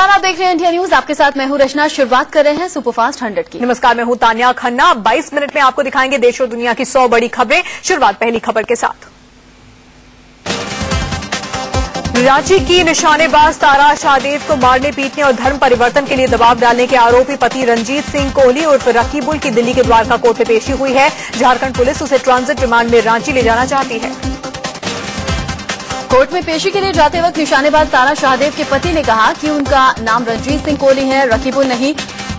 नमस्कार, आप देख रहे हैं इंडिया न्यूज। आपके साथ मैं हूं रचना। शुरुआत कर रहे हैं सुपरफास्ट 100 की। नमस्कार, मैं हूं तान्या खन्ना। 22 मिनट में आपको दिखाएंगे देश और दुनिया की 100 बड़ी खबरें। शुरुआत पहली खबर के साथ। रांची की निशानेबाज तारा शाहदेव को मारने पीटने और धर्म परिवर्तन के लिए दबाव डालने के आरोपी पति रंजीत सिंह कोहली उर्फ रकीबुल की दिल्ली के द्वारका कोर्ट में पेशी हुई है। झारखंड पुलिस उसे ट्रांजिट रिमांड में रांची ले जाना चाहती है। कोर्ट में पेशी के लिए जाते वक्त निशानेबाज तारा शाहदेव के पति ने कहा कि उनका नाम रंजीत सिंह कोहली है, रकीबुल नहीं।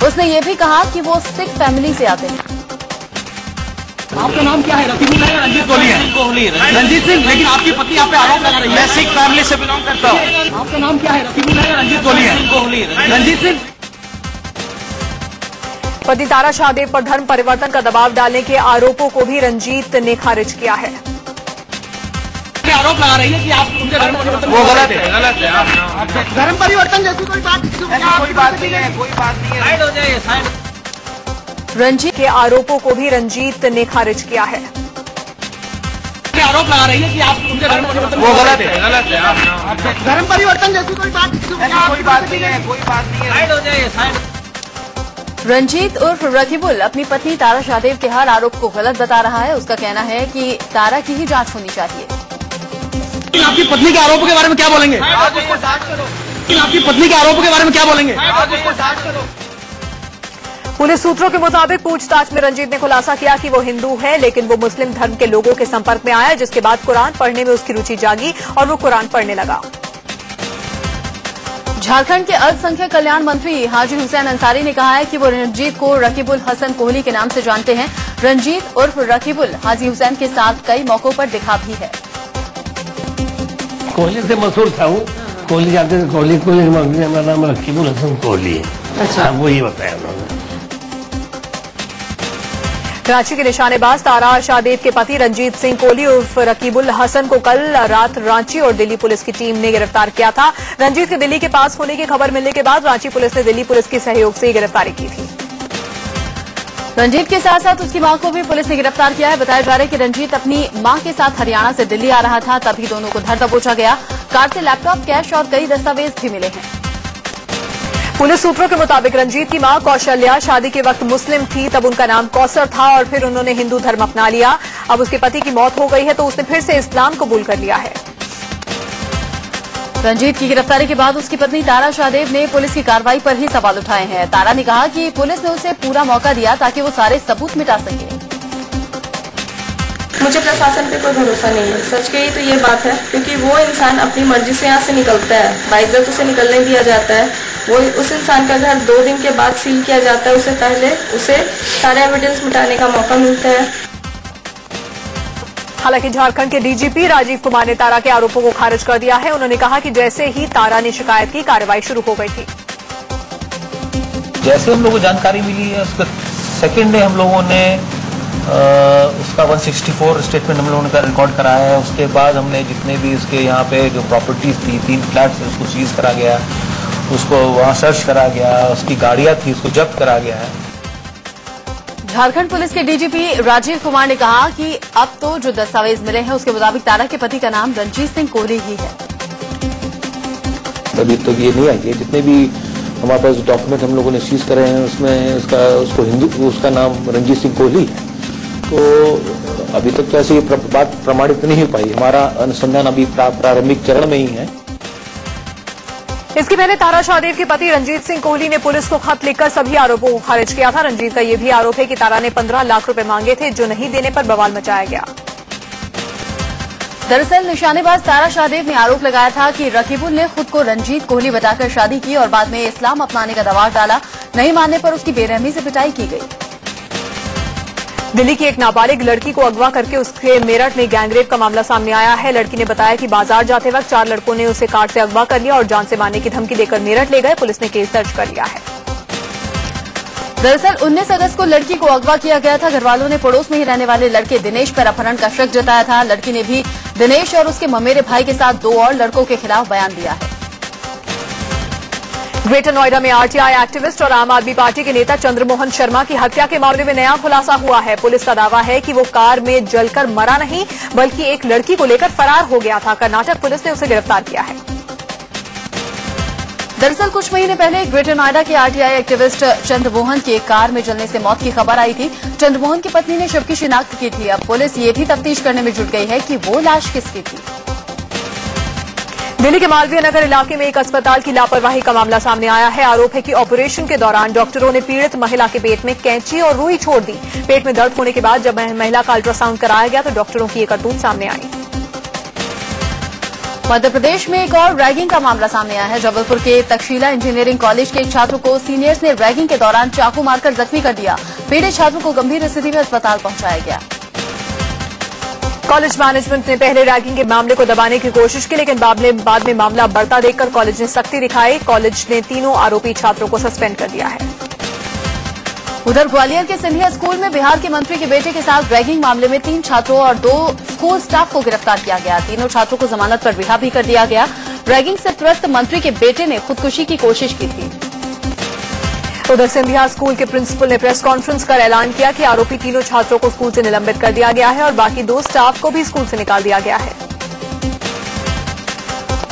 उसने ये भी कहा कि वो सिख फैमिली से आते हैं। आपका नाम क्या है? रकीबुल है या रंजीत कोहली है? कोहली, रंजीत सिंह। लेकिन आपकी पत्नी आप पे आरोप लगा रही है। मैं सिख फैमिली से बिलोंग करता हूँ। आपका नाम क्या है? रकीबुल है या रंजीत कोहली है? कोहली, रंजीत सिंह। पति तारा शाहदेव पर धर्म परिवर्तन का दबाव डालने के आरोपों को भी रंजीत ने खारिज किया है। आरोप लगा रही है कि आप उनके धर्म परिवर्तन वो गलत है, गलत है। धर्म परिवर्तन जैसी कोई बात कोई बात नहीं है, कोई बात नहीं है। साइड हो जाइए, साइड। रंजीत के आरोपों को भी रंजीत ने खारिज किया है। आरोप लगा रही है कि आप उनके धर्म परिवर्तन वो गलत है, गलत है। धर्म परिवर्तन जैसी कोई बात कोई बात नहीं है, कोई बात नहीं है। साइड हो जाइए, साइड। रंजीत उर्फ रकीबुल अपनी पत्नी तारा शाहदेव के हर आरोप को गलत बता रहा है। उसका कहना है कि तारा की ही जांच होनी चाहिए। आपकी पत्नी के आरोपों के बारे में क्या बोलेंगे? आपकी पत्नी के आरोपों के बारे में क्या बोलेंगे? पुलिस सूत्रों के मुताबिक पूछताछ में रंजीत ने खुलासा किया कि वो हिंदू है, लेकिन वो मुस्लिम धर्म के लोगों के संपर्क में आया, जिसके बाद कुरान पढ़ने में उसकी रुचि जागी और वो कुरान पढ़ने लगा। झारखंड के अल्पसंख्यक कल्याण मंत्री हाजी हुसैन अंसारी ने कहा है कि वो रंजीत को रकीबुल हसन कोहली के नाम से जानते हैं। रंजीत उर्फ रकीबुल हाजी हुसैन के साथ कई मौकों पर दिखा भी है। कोहली से मशहूर था वो। कोहली जानते थे, कोहली मेरा नाम रकीबुल हसन कोहली है। अच्छा, वो ही बताया उन्होंने। रांची के निशानेबाज तारा शाहदेव के पति रंजीत सिंह कोहली उर्फ रकीबुल हसन को कल रात रांची और दिल्ली पुलिस की टीम ने गिरफ्तार किया था। रंजीत के दिल्ली के पास होने की खबर मिलने के बाद रांची पुलिस ने दिल्ली पुलिस के सहयोग से गिरफ्तारी की थी। रंजीत के साथ साथ उसकी मां को भी पुलिस ने गिरफ्तार किया है। बताया जा रहा है कि रंजीत अपनी मां के साथ हरियाणा से दिल्ली आ रहा था, तभी दोनों को धर दबोचा गया। कार से लैपटॉप, कैश और कई दस्तावेज भी मिले हैं। पुलिस सूत्रों के मुताबिक रंजीत की मां कौशल्या शादी के वक्त मुस्लिम थी, तब उनका नाम कौसर था और फिर उन्होंने हिंदू धर्म अपना लिया। अब उसके पति की मौत हो गई है तो उसने फिर से इस्लाम कबूल कर लिया है। रंजीत की गिरफ्तारी के बाद उसकी पत्नी तारा शाहदेव ने पुलिस की कार्रवाई पर ही सवाल उठाए हैं। तारा ने कहा कि पुलिस ने उसे पूरा मौका दिया ताकि वो सारे सबूत मिटा सके। मुझे प्रशासन पे कोई भरोसा नहीं है। सच कही तो ये बात है, क्योंकि वो इंसान अपनी मर्जी से यहाँ से निकलता है, बाइज्जत उसे निकलने दिया जाता है। वो उस इंसान का घर 2 दिन के बाद सील किया जाता है। उससे पहले उसे सारे एविडेंस मिटाने का मौका मिलता है। हालांकि झारखंड के डीजीपी राजीव कुमार ने तारा के आरोपों को खारिज कर दिया है। उन्होंने कहा कि जैसे ही तारा ने शिकायत की, कार्रवाई शुरू हो गई थी। जैसे हम लोगों को जानकारी मिली है, उसका सेकेंड डे हम लोगों ने उसका 164 स्टेटमेंट हम लोगों ने रिकॉर्ड कराया है। उसके बाद हमने जितने भी उसके यहाँ पे जो प्रॉपर्टीज थी, 3 फ्लैट्स उसको सीज करा गया, उसको वहाँ सर्च करा गया, उसकी गाड़ियां थी उसको जब्त करा गया है। झारखंड पुलिस के डीजीपी राजीव कुमार ने कहा कि अब तो जो दस्तावेज मिले हैं उसके मुताबिक तारा के पति का नाम रंजीत सिंह कोहली ही है। अभी तो ये नहीं आई है, जितने भी हमारे पास डॉक्यूमेंट हम लोगों ने सीज करे हैं उसमें उसका नाम रंजीत सिंह कोहली है। तो अभी तक तो ऐसी बात प्रमाणित नहीं हो पाई। हमारा अनुसंधान अभी प्रारंभिक चरण में ही है। इसके पहले तारा शाहदेव के पति रंजीत सिंह कोहली ने पुलिस को खत लिखकर सभी आरोपों को खारिज किया था। रंजीत का यह भी आरोप है कि तारा ने 15 लाख रुपए मांगे थे, जो नहीं देने पर बवाल मचाया गया। दरअसल निशानेबाज तारा शाहदेव ने आरोप लगाया था कि रकीबुल ने खुद को रंजीत कोहली बताकर शादी की और बाद में इस्लाम अपनाने का दबाव डाला। नहीं मानने पर उसकी बेरहमी से पिटाई की गई। दिल्ली की एक नाबालिग लड़की को अगवा करके उसके मेरठ में गैंगरेप का मामला सामने आया है। लड़की ने बताया कि बाजार जाते वक्त 4 लड़कों ने उसे कार से अगवा कर लिया और जान से मारने की धमकी देकर मेरठ ले गए। पुलिस ने केस दर्ज कर लिया है। दरअसल 19 अगस्त को लड़की को अगवा किया गया था। घरवालों ने पड़ोस में ही रहने वाले लड़के दिनेश पर अपहरण का शक जताया था। लड़की ने भी दिनेश और उसके ममेरे भाई के साथ 2 और लड़कों के खिलाफ बयान दिया है। ग्रेटर नोएडा में आरटीआई एक्टिविस्ट और आम आदमी पार्टी के नेता चंद्रमोहन शर्मा की हत्या के मामले में नया खुलासा हुआ है। पुलिस का दावा है कि वो कार में जलकर मरा नहीं, बल्कि एक लड़की को लेकर फरार हो गया था। कर्नाटक पुलिस ने उसे गिरफ्तार किया है। दरअसल कुछ महीने पहले ग्रेटर नोएडा के आरटीआई एक्टिविस्ट चंद्रमोहन की एक कार में जलने से मौत की खबर आई थी। चंद्रमोहन की पत्नी ने शव की शिनाख्त की थी। अब पुलिस ये भी तफ्तीश करने में जुट गई है कि वो लाश किसकी थी। दिल्ली के मालवीय नगर इलाके में एक अस्पताल की लापरवाही का मामला सामने आया है। आरोप है कि ऑपरेशन के दौरान डॉक्टरों ने पीड़ित महिला के पेट में कैंची और रुई छोड़ दी। पेट में दर्द होने के बाद जब महिला का अल्ट्रासाउंड कराया गया तो डॉक्टरों की ये करतूत सामने आई। मध्य प्रदेश में एक और रैगिंग का मामला सामने आया है। जबलपुर के तक्षशिला इंजीनियरिंग कॉलेज के एक छात्र को सीनियर्स ने रैगिंग के दौरान चाकू मारकर जख्मी कर दिया। पीड़ित छात्र को गंभीर स्थिति में अस्पताल पहुंचाया गया। कॉलेज मैनेजमेंट ने पहले रैगिंग के मामले को दबाने की कोशिश की, लेकिन बाद में मामला बढ़ता देखकर कॉलेज ने सख्ती दिखाई। कॉलेज ने तीनों आरोपी छात्रों को सस्पेंड कर दिया है। उधर ग्वालियर के सिंधिया स्कूल में बिहार के मंत्री के बेटे के साथ रैगिंग मामले में 3 छात्रों और 2 स्कूल स्टाफ को गिरफ्तार किया गया। तीनों छात्रों को जमानत पर रिहा भी कर दिया गया। रैगिंग से त्रस्त मंत्री के बेटे ने खुदकुशी की कोशिश की थी। उधर सिंधिया स्कूल के प्रिंसिपल ने प्रेस कॉन्फ्रेंस कर ऐलान किया कि आरोपी तीनों छात्रों को स्कूल से निलंबित कर दिया गया है और बाकी 2 स्टाफ को भी स्कूल से निकाल दिया गया है।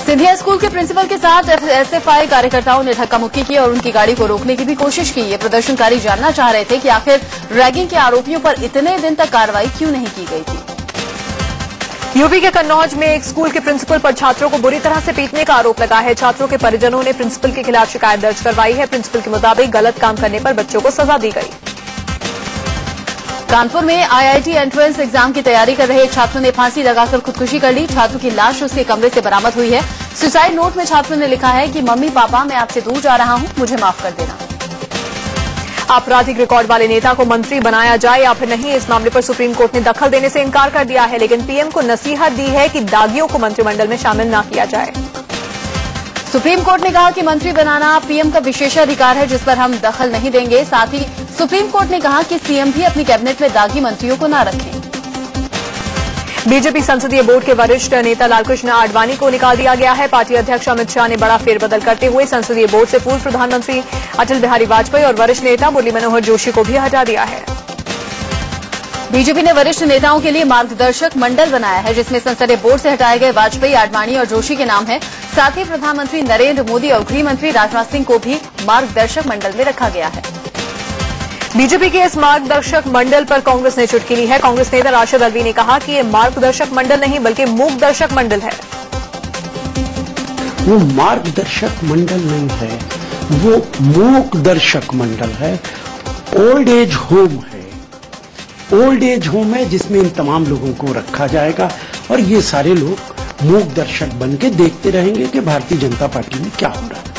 सिंधिया स्कूल के प्रिंसिपल के साथ एसएफआई कार्यकर्ताओं ने धक्का मुक्की की और उनकी गाड़ी को रोकने की भी कोशिश की। ये प्रदर्शनकारी जानना चाह रहे थे कि आखिर रैगिंग के आरोपियों पर इतने दिन तक कार्रवाई क्यों नहीं की गई थी। यूपी के कन्नौज में एक स्कूल के प्रिंसिपल पर छात्रों को बुरी तरह से पीटने का आरोप लगा है। छात्रों के परिजनों ने प्रिंसिपल के खिलाफ शिकायत दर्ज करवाई है। प्रिंसिपल के मुताबिक गलत काम करने पर बच्चों को सजा दी गई। कानपुर में आईआईटी एंट्रेंस एग्जाम की तैयारी कर रहे एक छात्र ने फांसी लगाकर खुदकुशी कर ली। छात्र की लाश उसके कमरे से बरामद हुई है। सुसाइड नोट में छात्र ने लिखा है कि मम्मी पापा मैं आपसे दूर जा रहा हूं, मुझे माफ कर देना। आपराधिक रिकॉर्ड वाले नेता को मंत्री बनाया जाए या फिर नहीं, इस मामले पर सुप्रीम कोर्ट ने दखल देने से इनकार कर दिया है, लेकिन पीएम को नसीहत दी है कि दागियों को मंत्रिमंडल में शामिल न किया जाए। सुप्रीम कोर्ट ने कहा कि मंत्री बनाना पीएम का विशेषाधिकार है, जिस पर हम दखल नहीं देंगे। साथ ही सुप्रीम कोर्ट ने कहा कि सीएम भी अपनी कैबिनेट में दागी मंत्रियों को न रखें। बीजेपी संसदीय बोर्ड के वरिष्ठ नेता लालकृष्ण आडवाणी को निकाल दिया गया है। पार्टी अध्यक्ष अमित शाह ने बड़ा फेरबदल करते हुए संसदीय बोर्ड से पूर्व प्रधानमंत्री अटल बिहारी वाजपेयी और वरिष्ठ नेता मुरली मनोहर जोशी को भी हटा दिया है। बीजेपी ने वरिष्ठ नेताओं के लिए मार्गदर्शक मंडल बनाया है, जिसमें संसदीय बोर्ड से हटाए गए वाजपेयी, आडवाणी और जोशी के नाम है। साथ ही प्रधानमंत्री नरेंद्र मोदी और गृह मंत्री राजनाथ सिंह को भी मार्गदर्शक मंडल में रखा गया है। बीजेपी के इस मार्गदर्शक मंडल पर कांग्रेस ने चुटकी ली है। कांग्रेस नेता राशिद अल्वी ने कहा कि ये मार्गदर्शक मंडल नहीं बल्कि मूकदर्शक मंडल है। वो मार्गदर्शक मंडल नहीं है, वो मूकदर्शक मंडल है। ओल्ड एज होम है, ओल्ड एज होम है जिसमें इन तमाम लोगों को रखा जाएगा और ये सारे लोग मूकदर्शक बन के देखते रहेंगे कि भारतीय जनता पार्टी में क्या हो रहा है।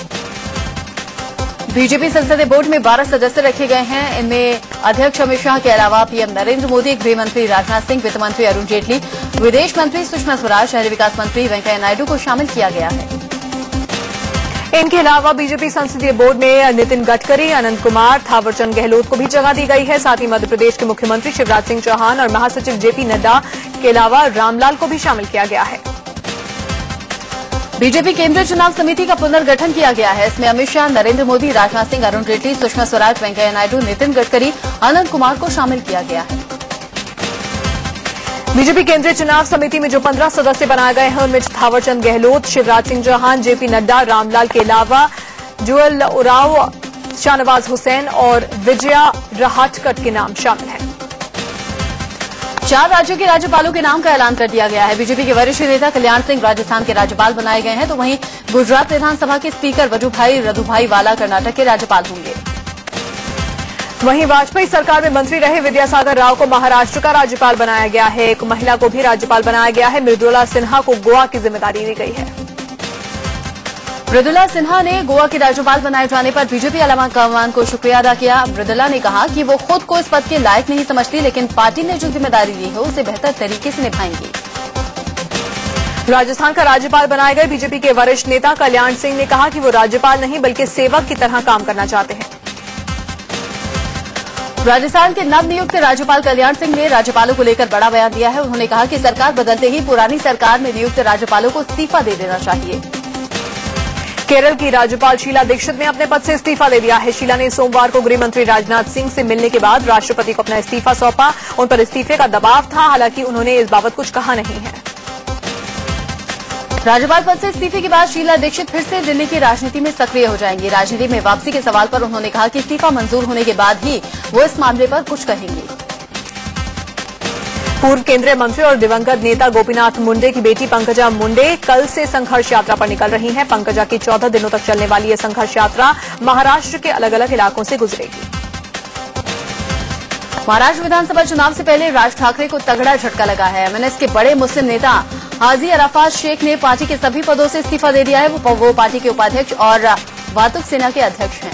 बीजेपी संसदीय बोर्ड में 12 सदस्य रखे गए हैं। इनमें अध्यक्ष अमित शाह के अलावा पीएम नरेंद्र मोदी, गृह मंत्री राजनाथ सिंह, वित्त मंत्री अरुण जेटली, विदेश मंत्री सुषमा स्वराज, शहरी विकास मंत्री वेंकैया नायडू को शामिल किया गया है। इनके अलावा बीजेपी संसदीय बोर्ड में नितिन गडकरी, अनंत कुमार, थावरचंद गहलोत को भी जगह दी गई है। साथ ही मध्य प्रदेश के मुख्यमंत्री शिवराज सिंह चौहान और महासचिव जेपी नड्डा के अलावा रामलाल को भी शामिल किया गया है। बीजेपी केंद्रीय चुनाव समिति का पुनर्गठन किया गया है। इसमें अमित शाह, नरेंद्र मोदी, राजनाथ सिंह, अरुण जेटली, सुषमा स्वराज, वेंकैया नायडू, नितिन गडकरी, अनंत कुमार को शामिल किया गया है। बीजेपी केंद्रीय चुनाव समिति में जो 15 सदस्य बनाए गए हैं उनमें थावरचंद गहलोत, शिवराज सिंह चौहान, जेपी नड्डा, रामलाल के अलावा जुएल उरांव, शाहनवाज हुसैन और विजया रहाटकर के नाम शामिल हैं। 4 राज्यों के राज्यपालों के नाम का ऐलान कर दिया गया है। बीजेपी के वरिष्ठ नेता कल्याण सिंह राजस्थान के राज्यपाल बनाए गए हैं, तो वहीं गुजरात विधानसभा के स्पीकर वजुभाई रधुभाई वाला कर्नाटक के राज्यपाल होंगे। वहीं वाजपेयी सरकार में मंत्री रहे विद्यासागर राव को महाराष्ट्र का राज्यपाल बनाया गया है। एक महिला को भी राज्यपाल बनाया गया है। मृदुला सिन्हा को गोवा की जिम्मेदारी दी गई है। मृदुला सिन्हा ने गोवा के राज्यपाल बनाए जाने पर बीजेपी आलाकमान को शुक्रिया अदा किया। मृदुला ने कहा कि वो खुद को इस पद के लायक नहीं समझती, लेकिन पार्टी ने जो जिम्मेदारी दी है उसे बेहतर तरीके से निभाएंगी। राजस्थान का राज्यपाल बनाए गए बीजेपी के वरिष्ठ नेता कल्याण सिंह ने कहा कि वो राज्यपाल नहीं बल्कि सेवक की तरह काम करना चाहते हैं। राजस्थान के नवनियुक्त राज्यपाल कल्याण सिंह ने राज्यपालों को लेकर बड़ा बयान दिया है। उन्होंने कहा कि सरकार बदलते ही पुरानी सरकार में नियुक्त राज्यपालों को इस्तीफा दे देना चाहिए। केरल की राज्यपाल शीला दीक्षित ने अपने पद से इस्तीफा दे दिया है। शीला ने सोमवार को गृह मंत्री राजनाथ सिंह से मिलने के बाद राष्ट्रपति को अपना इस्तीफा सौंपा। उन पर इस्तीफे का दबाव था, हालांकि उन्होंने इस बाबत कुछ कहा नहीं है। राज्यपाल पद से इस्तीफे के बाद शीला दीक्षित फिर से दिल्ली की राजनीति में सक्रिय हो जाएंगी। राजनीति में वापसी के सवाल पर उन्होंने कहा कि इस्तीफा मंजूर होने के बाद ही वो इस मामले पर कुछ कहेंगी। पूर्व केंद्रीय मंत्री और दिवंगत नेता गोपीनाथ मुंडे की बेटी पंकजा मुंडे कल से संघर्ष यात्रा पर निकल रही हैं। पंकजा की 14 दिनों तक चलने वाली यह संघर्ष यात्रा महाराष्ट्र के अलग अलग इलाकों से गुजरेगी। महाराष्ट्र विधानसभा चुनाव से पहले राज ठाकरे को तगड़ा झटका लगा है। एमएनएस के बड़े मुस्लिम नेता हाजी अराफात शेख ने पार्टी के सभी पदों से इस्तीफा दे दिया है। वो पार्टी के उपाध्यक्ष और वातुक सेना के अध्यक्ष हैं।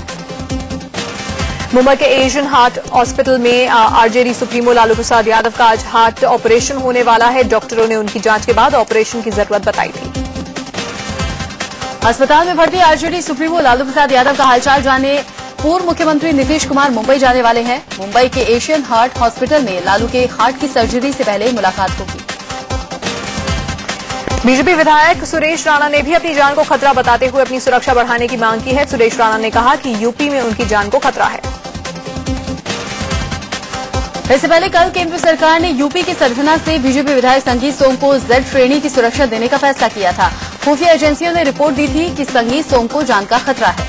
मुंबई के एशियन हार्ट हॉस्पिटल में आरजेडी सुप्रीमो लालू प्रसाद यादव का आज हार्ट ऑपरेशन होने वाला है। डॉक्टरों ने उनकी जांच के बाद ऑपरेशन की जरूरत बताई थी। अस्पताल में भर्ती आरजेडी सुप्रीमो लालू प्रसाद यादव का हालचाल जाने पूर्व मुख्यमंत्री नीतीश कुमार मुंबई जाने वाले हैं। मुंबई के एशियन हार्ट हॉस्पिटल में लालू के हार्ट की सर्जरी से पहले मुलाकात होगी। बीजेपी विधायक सुरेश राणा ने भी अपनी जान को खतरा बताते हुए अपनी सुरक्षा बढ़ाने की मांग की है। सुरेश राणा ने कहा कि यूपी में उनकी जान को खतरा है। इससे पहले कल केंद्र सरकार ने यूपी की सरगना से बीजेपी विधायक संगीत सोम को जेड श्रेणी की सुरक्षा देने का फैसला किया था। खुफिया एजेंसियों ने रिपोर्ट दी थी कि संगीत सोम को जान का खतरा है।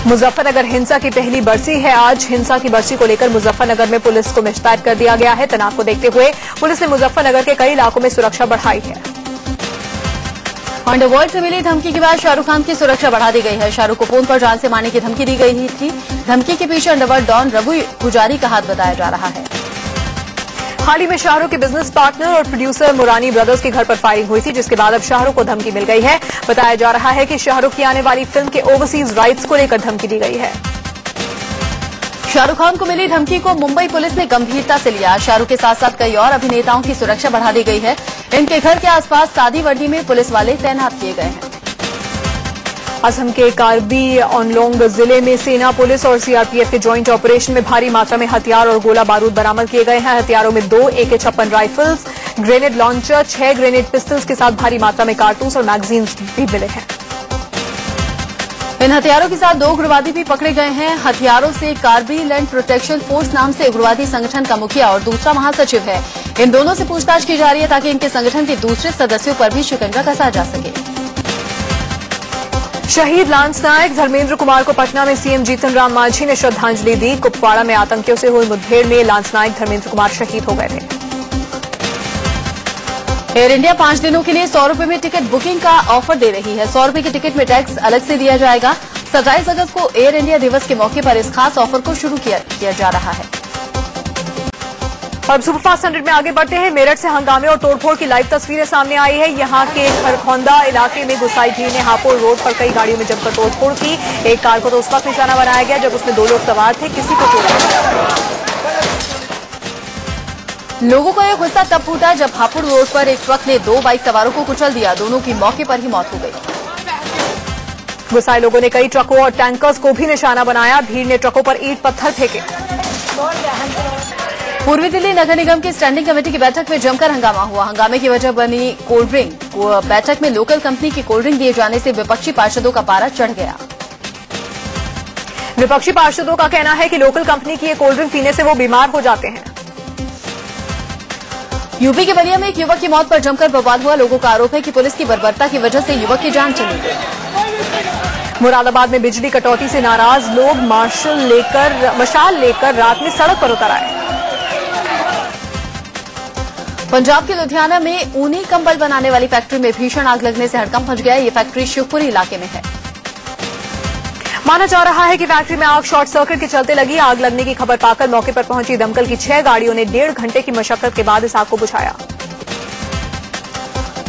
मुजफ्फरनगर हिंसा की पहली बरसी है आज। हिंसा की बरसी को लेकर मुजफ्फरनगर में पुलिस को मुस्तैद कर दिया गया है। तनाव को देखते हुए पुलिस ने मुजफ्फरनगर के कई इलाकों में सुरक्षा बढ़ाई है। अंडरवर्ल्ड से मिली धमकी के बाद शाहरुख खान की सुरक्षा बढ़ा दी गई है। शाहरुख को फोन पर जान से मारने की धमकी दी गई थी। धमकी के पीछे अंडरवर्ल्ड डॉन रघु पुजारी का हाथ बताया जा रहा है। हाल ही में शाहरुख के बिजनेस पार्टनर और प्रोड्यूसर मुरानी ब्रदर्स के घर पर फायरिंग हुई थी, जिसके बाद अब शाहरुख को धमकी मिल गई है। बताया जा रहा है कि शाहरुख की आने वाली फिल्म के ओवरसीज राइट्स को लेकर धमकी दी गई है। शाहरुख खान को मिली धमकी को मुंबई पुलिस ने गंभीरता से लिया। शाहरुख के साथ साथ कई और अभिनेताओं की सुरक्षा बढ़ा दी गई है। इनके घर के आसपास सादी वर्दी में पुलिस वाले तैनात किए गए हैं। असम के कार्बी आंगलोंग जिले में सेना, पुलिस और सीआरपीएफ के ज्वाइंट ऑपरेशन में भारी मात्रा में हथियार और गोला बारूद बरामद किए गए हैं। हथियारों में 2 AK-56 rifles, grenade launcher, 6 grenade pistols के साथ भारी मात्रा में कारतूस और मैगजीन्स भी मिले हैं। इन हथियारों के साथ 2 उग्रवादी भी पकड़े गए हैं। हथियारों से कार्बी लैंड प्रोटेक्शन फोर्स नाम से उग्रवादी संगठन का मुखिया और दूसरा महासचिव है। इन दोनों से पूछताछ की जा रही है ताकि इनके संगठन के दूसरे सदस्यों पर भी शिकंजा कसा जा सके। शहीद लांस नायक धर्मेंद्र कुमार को पटना में सीएम जीतन राम मांझी ने श्रद्धांजलि दी। कुपवाड़ा में आतंकियों से हुई मुठभेड़ में लांस नायक धर्मेंद्र कुमार शहीद हो गए थे। एयर इंडिया 5 दिनों के लिए 100 रुपए में टिकट बुकिंग का ऑफर दे रही है। 100 रुपए की टिकट में टैक्स अलग से दिया जाएगा। 27 अगस्त को एयर इंडिया दिवस के मौके पर इस खास ऑफर को शुरू किया जा रहा है। अब सुपरफास्ट 100 में आगे बढ़ते हैं। मेरठ से हंगामे और तोड़फोड़ की लाइव तस्वीरें सामने आई है। यहां के खरखौंदा इलाके में गुसाई भीड़ ने हापुड़ रोड पर कई गाड़ियों में जमकर तोड़फोड़ की। एक कार को तो उस वक्त निशाना बनाया गया जब उसमें 2 लोग सवार थे, किसी को चोट नहीं आई। लोगों को यह गुस्सा तब फूटा जब हापुड़ रोड पर एक ट्रक ने 2 बाइक सवारों को कुचल दिया। दोनों की मौके पर ही मौत हो गई। गुस्साए लोगों ने कई ट्रकों और टैंकर्स को भी निशाना बनाया। भीड़ ने ट्रकों पर ईंट पत्थर फेंके। पूर्वी दिल्ली नगर निगम की स्टैंडिंग कमेटी की बैठक में जमकर हंगामा हुआ। हंगामे की वजह बनी कोल्ड ड्रिंक। बैठक में लोकल कंपनी की कोल्ड ड्रिंक दिए जाने से विपक्षी पार्षदों का पारा चढ़ गया। विपक्षी पार्षदों का कहना है कि लोकल कंपनी की ये कोल्ड ड्रिंक पीने से वो बीमार हो जाते हैं। यूपी के बलिया में एक युवक की मौत पर जमकर बवाल हुआ। लोगों का आरोप है कि पुलिस की बर्बरता की वजह से युवक की जान चली गई। मुरादाबाद में बिजली कटौती से नाराज लोग मशाल लेकर रात में सड़क पर उतर आए। पंजाब के लुधियाना में ऊनी कंबल बनाने वाली फैक्ट्री में भीषण आग लगने से हड़कंप मच गया। ये फैक्ट्री शिवपुरी इलाके में है। माना जा रहा है कि फैक्ट्री में आग शॉर्ट सर्किट के चलते लगी। आग लगने की खबर पाकर मौके पर पहुंची दमकल की 6 गाड़ियों ने 1.5 घंटे की मशक्कत के बाद इस आग को बुझाया।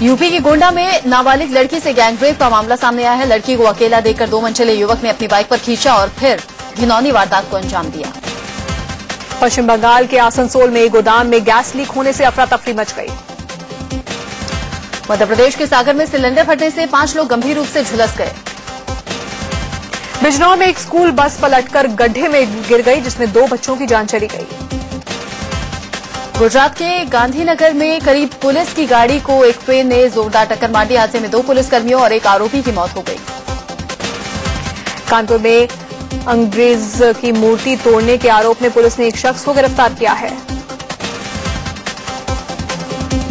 यूपी की गोंडा में नाबालिग लड़की से गैंगरेप का मामला सामने आया है। लड़की को अकेला देखकर 2 मंजिले युवक ने अपनी बाइक पर खींचा और फिर घिनौनी वारदात को अंजाम दिया। पश्चिम बंगाल के आसनसोल में एक गोदाम में गैस लीक होने से अफरा तफरी मच गई। मध्य प्रदेश के सागर में सिलेंडर फटने से 5 लोग गंभीर रूप से झुलस गए। बिजनौर में एक स्कूल बस पलटकर गड्ढे में गिर गई, जिसमें 2 बच्चों की जान चली गई। गुजरात के गांधीनगर में करीब पुलिस की गाड़ी को एक ट्रेन ने जोरदार टक्कर मार दी। हादसे में 2 पुलिसकर्मियों और एक आरोपी की मौत हो गई। कानपुर में अंग्रेज की मूर्ति तोड़ने के आरोप में पुलिस ने एक शख्स को गिरफ्तार किया है।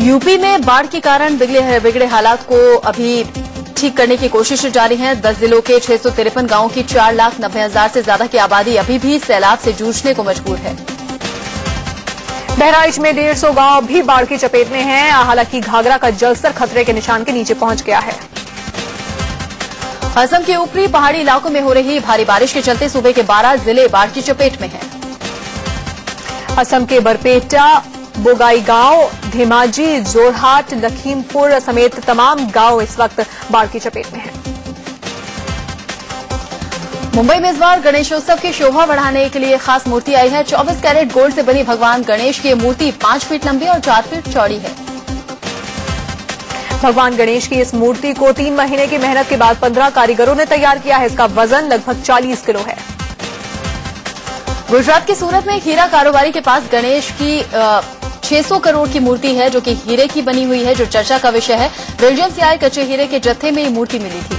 यूपी में बाढ़ के कारण बिगड़े हालात को अभी ठीक करने की कोशिश जारी है। 10 जिलों के 653 गांवों की 4,90,000 से ज्यादा की आबादी अभी भी सैलाब से जूझने को मजबूर है। बहराइच में 150 गांव भी बाढ़ की चपेट में हैं। हालांकि घाघरा का जलस्तर खतरे के निशान के नीचे पहुंच गया है। असम के ऊपरी पहाड़ी इलाकों में हो रही भारी बारिश के चलते सूबे के 12 जिले बाढ़ की चपेट में हैं। असम के बरपेटा, बोगाईगांव, धेमाजी, जोरहाट, लखीमपुर समेत तमाम गांव इस वक्त बाढ़ की चपेट में हैं। मुंबई में इस बार गणेशोत्सव की शोभा बढ़ाने के लिए खास मूर्ति आई है। 24 कैरेट गोल्ड से बनी भगवान गणेश की मूर्ति 5 फीट लंबी और 4 फीट चौड़ी है। भगवान गणेश की इस मूर्ति को 3 महीने की मेहनत के बाद 15 कारीगरों ने तैयार किया है। इसका वजन लगभग 40 किलो है। गुजरात के सूरत में हीरा कारोबारी के पास गणेश की 600 करोड़ की मूर्ति है, जो कि हीरे की बनी हुई है, जो चर्चा का विषय है। बेल्जियम से आए कच्चे हीरे के जत्थे में ये मूर्ति मिली थी।